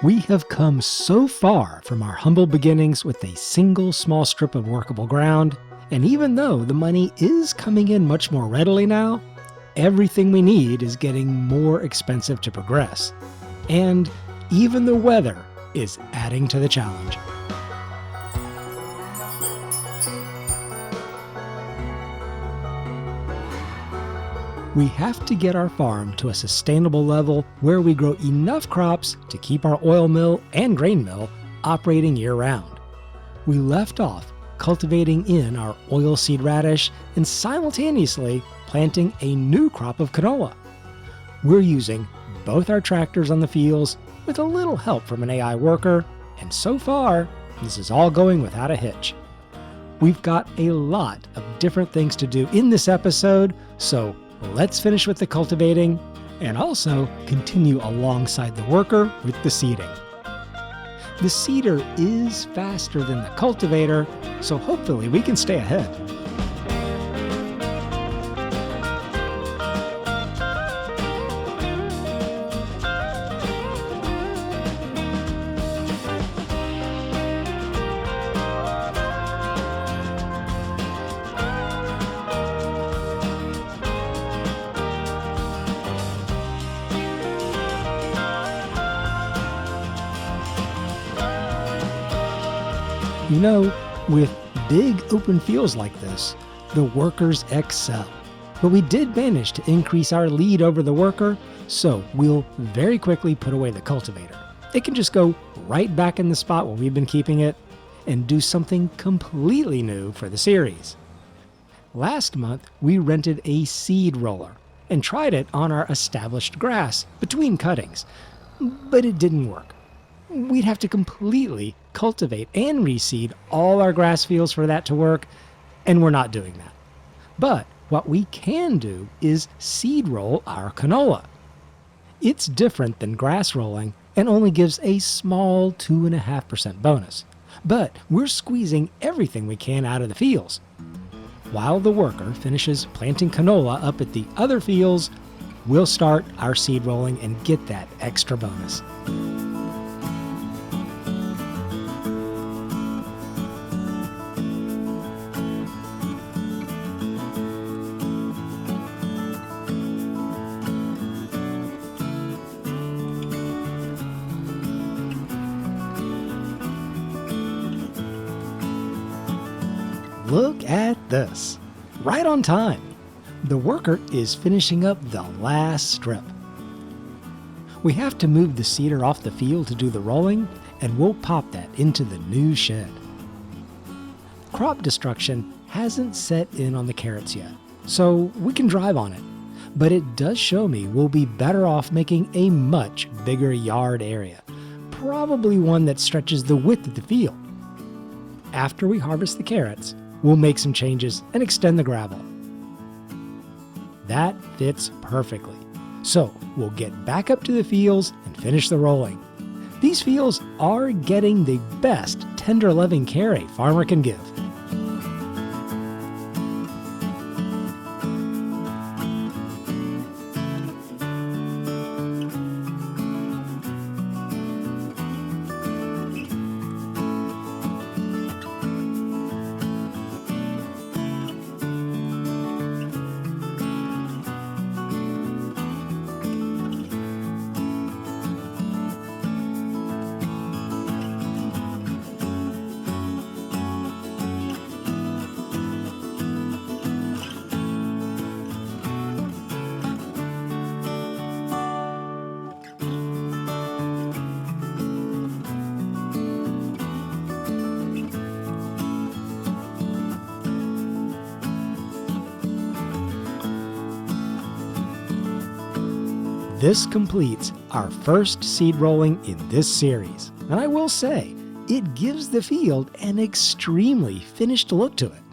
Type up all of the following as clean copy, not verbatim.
We have come so far from our humble beginnings with a single small strip of workable ground, and even though the money is coming in much more readily now, everything we need is getting more expensive to progress. And even the weather is adding to the challenge. We have to get our farm to a sustainable level where we grow enough crops to keep our oil mill and grain mill operating year-round. We left off cultivating in our oilseed radish and simultaneously planting a new crop of canola. We're using both our tractors on the fields with a little help from an AI worker, and so far, this is all going without a hitch. We've got a lot of different things to do in this episode, so let's finish with the cultivating and also continue alongside the worker with the seeding. The seeder is faster than the cultivator, so hopefully we can stay ahead. You know, with big open fields like this, the workers excel. But we did manage to increase our lead over the worker, so we'll very quickly put away the cultivator. It can just go right back in the spot where we've been keeping it and do something completely new for the series. Last month, we rented a seed roller and tried it on our established grass between cuttings, but it didn't work. We'd have to completely cultivate and reseed all our grass fields for that to work, and we're not doing that. But what we can do is seed roll our canola. It's different than grass rolling and only gives a small 2.5% bonus, but we're squeezing everything we can out of the fields. While the worker finishes planting canola up at the other fields, we'll start our seed rolling and get that extra bonus. Look at this, right on time. The worker is finishing up the last strip. We have to move the seeder off the field to do the rolling, and we'll pop that into the new shed. Crop destruction hasn't set in on the carrots yet, so we can drive on it, but it does show me we'll be better off making a much bigger yard area, probably one that stretches the width of the field. After we harvest the carrots, we'll make some changes and extend the gravel. That fits perfectly. So we'll get back up to the fields and finish the rolling. These fields are getting the best tender loving care a farmer can give. This completes our first seed rolling in this series, and I will say, it gives the field an extremely finished look to it.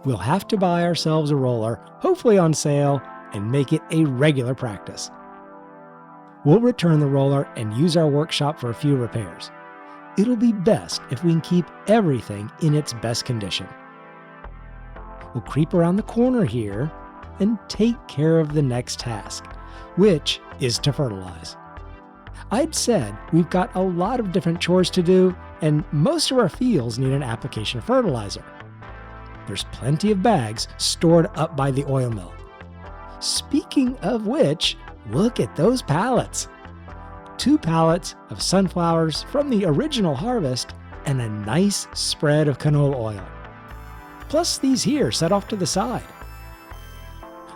We'll have to buy ourselves a roller, hopefully on sale, and make it a regular practice. We'll return the roller and use our workshop for a few repairs. It'll be best if we can keep everything in its best condition. We'll creep around the corner here and take care of the next task, which is to fertilize. I'd said we've got a lot of different chores to do, and most of our fields need an application of fertilizer. There's plenty of bags stored up by the oil mill. Speaking of which, look at those pallets. 2 pallets of sunflowers from the original harvest and a nice spread of canola oil. Plus these here set off to the side.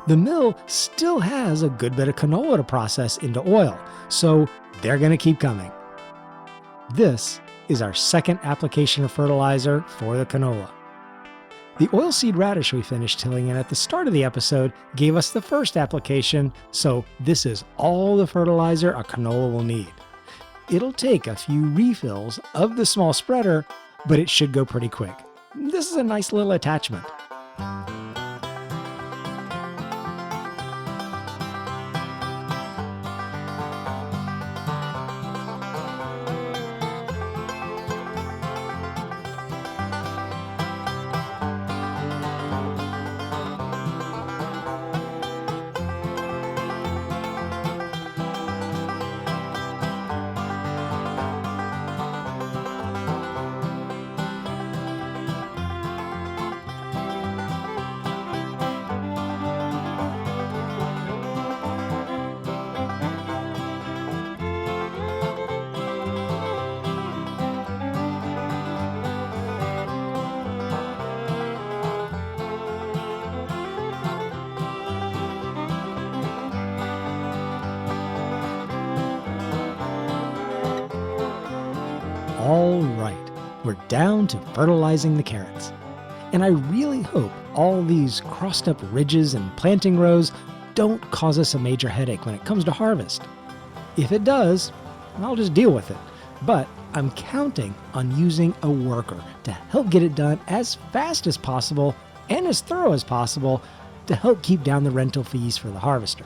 The mill still has a good bit of canola to process into oil, so they're going to keep coming. This is our second application of fertilizer for the canola. The oilseed radish we finished tilling in at the start of the episode gave us the first application, so this is all the fertilizer a canola will need. It'll take a few refills of the small spreader, but it should go pretty quick. This is a nice little attachment. All right, we're down to fertilizing the carrots. And I really hope all these crossed up ridges and planting rows don't cause us a major headache when it comes to harvest. If it does, I'll just deal with it. But I'm counting on using a worker to help get it done as fast as possible and as thorough as possible to help keep down the rental fees for the harvester.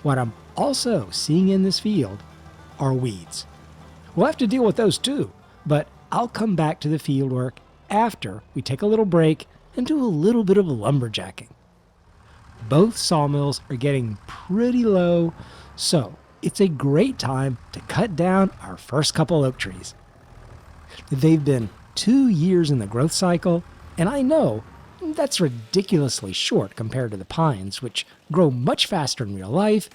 What I'm also seeing in this field are weeds. We'll have to deal with those too, but I'll come back to the field work after we take a little break and do a little bit of lumberjacking. Both sawmills are getting pretty low, so it's a great time to cut down our first couple oak trees. They've been 2 years in the growth cycle, and I know that's ridiculously short compared to the pines, which grow much faster in real life,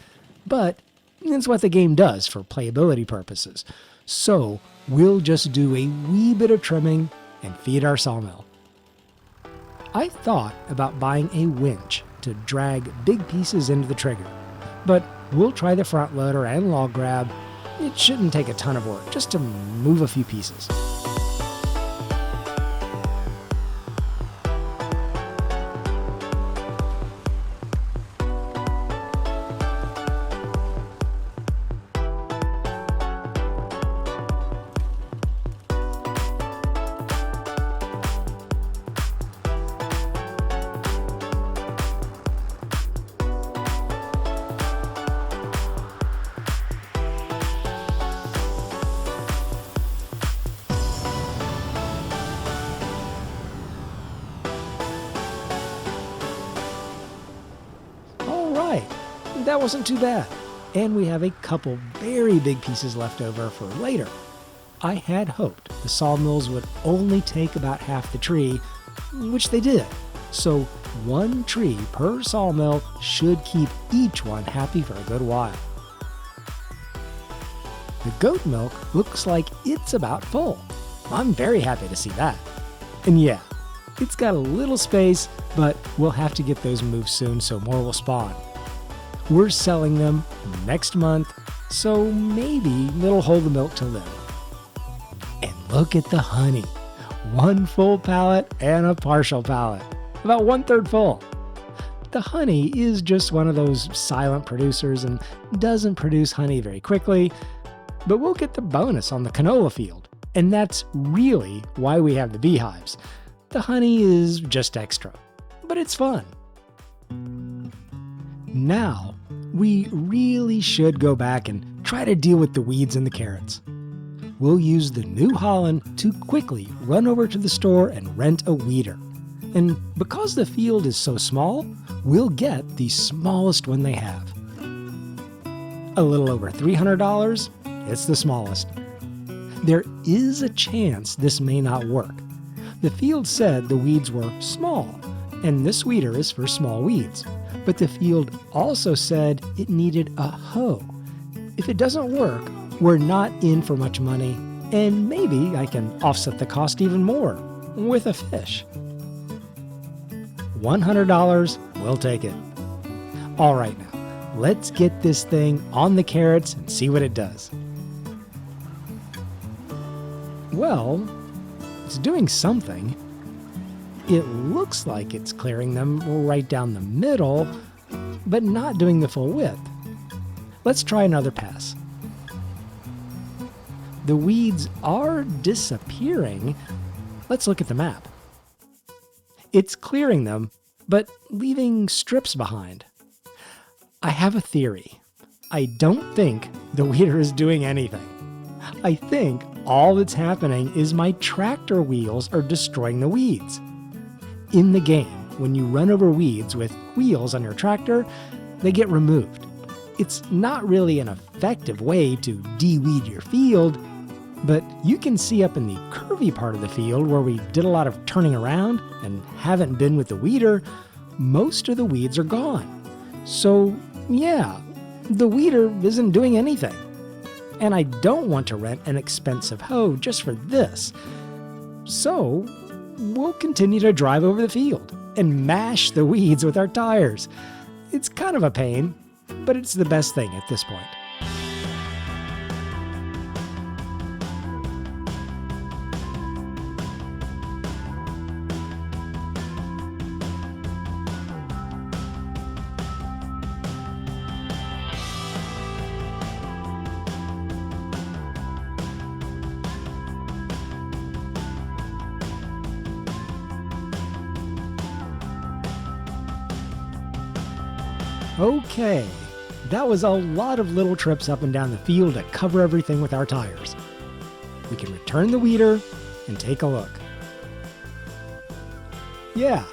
but it's what the game does for playability purposes. So we'll just do a wee bit of trimming and feed our sawmill. I thought about buying a winch to drag big pieces into the trigger, but we'll try the front loader and log grab. It shouldn't take a ton of work just to move a few pieces. That wasn't too bad. And we have a couple very big pieces left over for later. I had hoped the sawmills would only take about half the tree, which they did. So 1 tree per sawmill should keep each one happy for a good while. The goat milk looks like it's about full. I'm very happy to see that. And yeah, it's got a little space, but we'll have to get those moved soon so more will spawn. We're selling them next month, so maybe it'll hold the milk till then. And look at the honey. 1 full pallet and a partial pallet. About 1/3 full. The honey is just one of those silent producers and doesn't produce honey very quickly, but we'll get the bonus on the canola field. And that's really why we have the beehives. The honey is just extra, but it's fun. Now, we really should go back and try to deal with the weeds in the carrots. We'll use the New Holland to quickly run over to the store and rent a weeder. And because the field is so small, we'll get the smallest one they have. A little over $300, it's the smallest. There is a chance this may not work. The field said the weeds were small, and this weeder is for small weeds. But the field also said it needed a hoe. If it doesn't work, we're not in for much money, and maybe I can offset the cost even more with a fish. $100, we'll take it. All right now, let's get this thing on the carrots and see what it does. Well, it's doing something. It looks like it's clearing them right down the middle, but not doing the full width. Let's try another pass. The weeds are disappearing. Let's look at the map. It's clearing them, but leaving strips behind. I have a theory. I don't think the weeder is doing anything. I think all that's happening is my tractor wheels are destroying the weeds. In the game, when you run over weeds with wheels on your tractor, they get removed. It's not really an effective way to de-weed your field, but you can see up in the curvy part of the field where we did a lot of turning around and haven't been with the weeder, most of the weeds are gone. So yeah, the weeder isn't doing anything. And I don't want to rent an expensive hoe just for this. So we'll continue to drive over the field and mash the weeds with our tires. It's kind of a pain, but it's the best thing at this point. Okay, that was a lot of little trips up and down the field to cover everything with our tires. We can return the weeder and take a look. Yeah,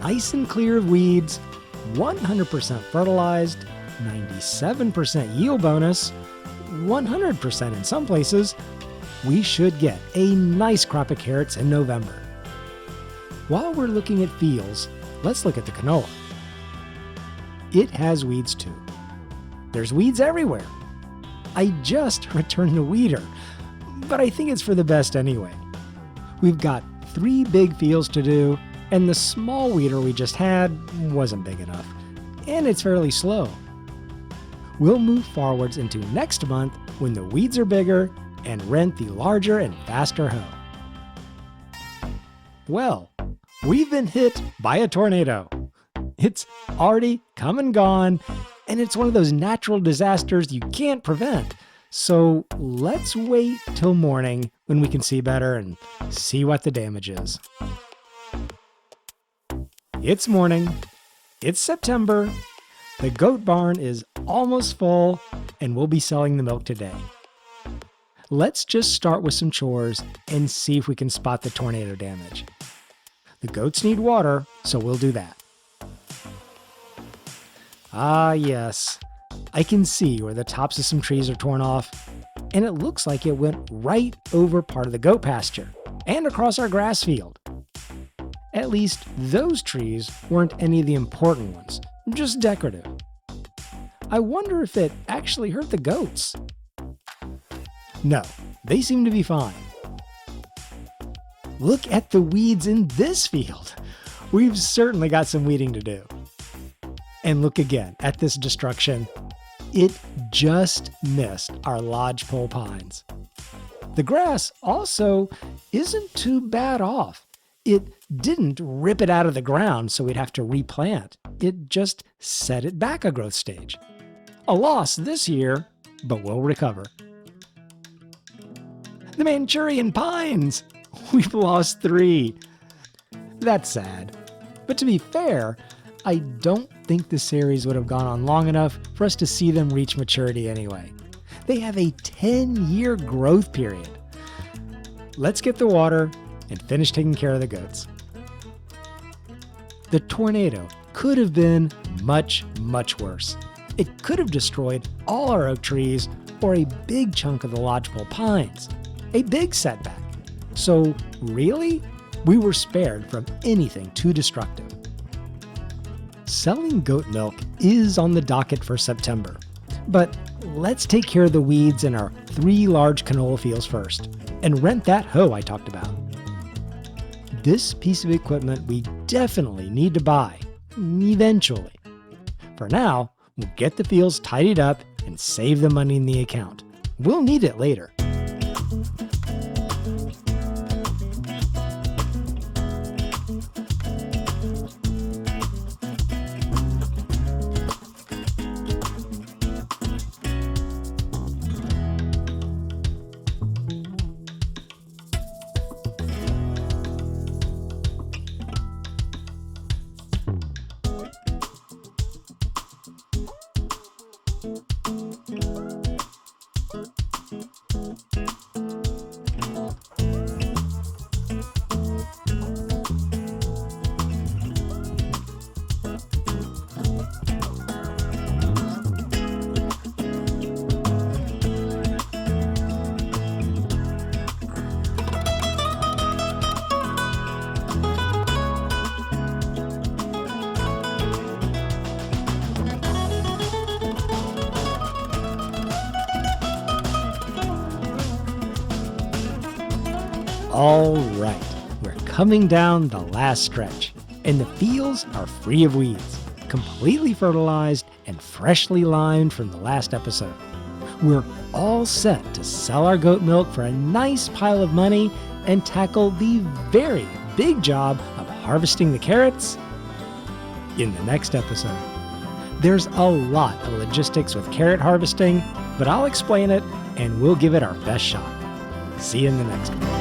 nice and clear of weeds, 100% fertilized, 97% yield bonus, 100% in some places. We should get a nice crop of carrots in November. While we're looking at fields, let's look at the canola. It has weeds too. There's weeds everywhere. I just returned the weeder, but I think it's for the best anyway. We've got 3 big fields to do, and the small weeder we just had wasn't big enough, and it's fairly slow. We'll move forwards into next month when the weeds are bigger and rent the larger and faster hoe. Well, we've been hit by a tornado. It's already come and gone, and it's one of those natural disasters you can't prevent. So let's wait till morning when we can see better and see what the damage is. It's morning. It's September. The goat barn is almost full, and we'll be selling the milk today. Let's just start with some chores and see if we can spot the tornado damage. The goats need water, so we'll do that. Ah, yes. I can see where the tops of some trees are torn off, and it looks like it went right over part of the goat pasture and across our grass field. At least those trees weren't any of the important ones, just decorative. I wonder if it actually hurt the goats. No, they seem to be fine. Look at the weeds in this field. We've certainly got some weeding to do. And look again at this destruction. It just missed our lodgepole pines. The grass also isn't too bad off. It didn't rip it out of the ground so we'd have to replant. It just set it back a growth stage. A loss this year, but we'll recover. The Manchurian pines! We've lost 3. That's sad. But to be fair, I don't think the series would have gone on long enough for us to see them reach maturity anyway. They have a 10-year growth period. Let's get the water and finish taking care of the goats. The tornado could have been much, much worse. It could have destroyed all our oak trees or a big chunk of the lodgepole pines. A big setback. So really, we were spared from anything too destructive. Selling goat milk is on the docket for September, but let's take care of the weeds in our 3 large canola fields first, and rent that hoe I talked about. This piece of equipment we definitely need to buy, eventually. For now, we'll get the fields tidied up and save the money in the account. We'll need it later. All right, we're coming down the last stretch, and the fields are free of weeds, completely fertilized and freshly limed from the last episode. We're all set to sell our goat milk for a nice pile of money and tackle the very big job of harvesting the carrots in the next episode. There's a lot of logistics with carrot harvesting, but I'll explain it and we'll give it our best shot. See you in the next one.